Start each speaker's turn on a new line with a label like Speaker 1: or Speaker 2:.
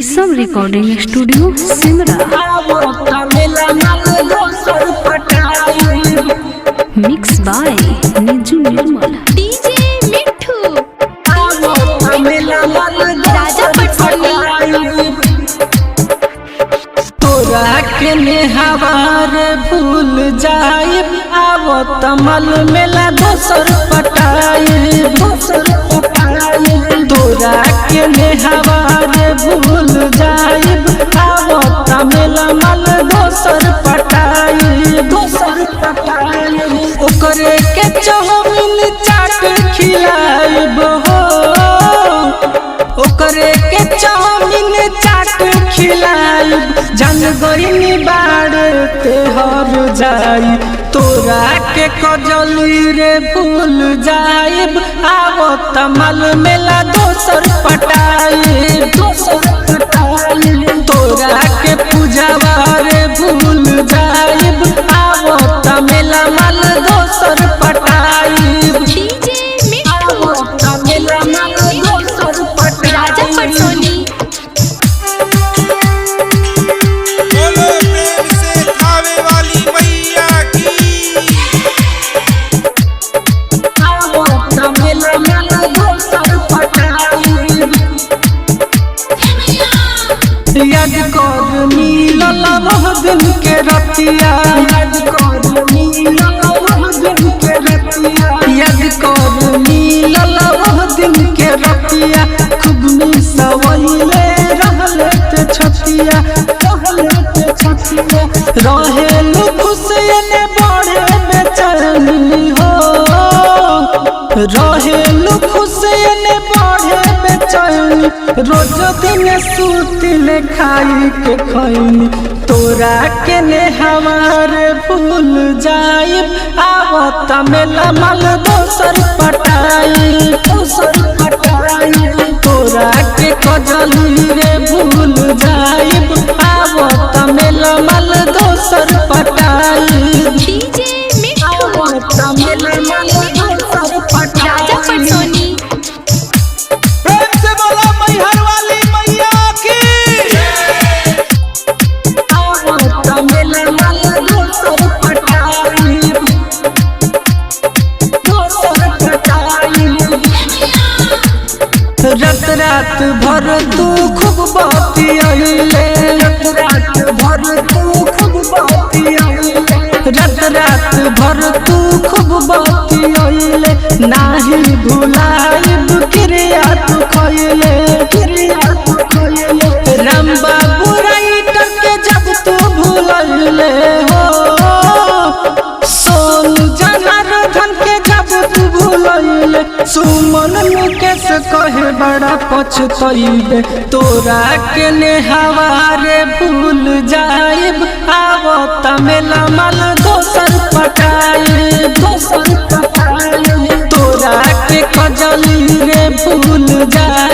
Speaker 1: Rishabh recording studio Simra. Mix by Niju Nirmal.
Speaker 2: DJ Mithu Raja Patsoni.
Speaker 3: तोरा के नेहवार भूल जाए आवो तमल मेला दोसर पटाए तोरा के नेहवार भूल जाए आवो तमल मल दोसर पटाए ओकरे के चौमिन चाट खिलाइब हो ओकरे के चौमिन चाट खिलाइब जन गईनी बाड़ ते हर जाई तोरा के कजली रे भूल जाइब आवो तमल मेला दोसर पटाई तोरा के पूजावा रे भूल जाइब आवो तमेला मल दोसर पटाई
Speaker 2: डीजे मिठू राजा पटसोनी।
Speaker 4: बोलो प्रेम से खावे वाली मैया की।
Speaker 3: याद कर मिलल वह दिन के रतिया याद कर मिलल वह दिन के रतिया खूब मिसवैले रहले ते छतिया रहेलु खुश ने बड़े बेचैनी हो रहेलु खुश ने बड़े बेचैनी रोज दिन सूतिले खाई के खैनी तोरा के नेहवार भूल जाइब आवो तमेला मल दोसर पटाई तोरा के कजली रे भूल जाइब आवो तमेला मल दोसर पटाई
Speaker 2: डीजे मिठू राजा पटसोनी।
Speaker 4: प्रेम से बोलो मैहर वाली मैया की।
Speaker 3: रात रात भर तू खूब बतियैले रात रात भर तू खूब बतियैले नाही भुलाइब क्रिया तू खैले राम बाबू राइटर के जब तू भूलैले हो सोनू जनार्दन के जब तू भूलैले सुमन मुकेश कहे बड़ा पछतैबे तोरा के नेहवार भूल जाइब आवो तमेला मल दोसर पटाई तोरा के कजली रे भूल जाइब।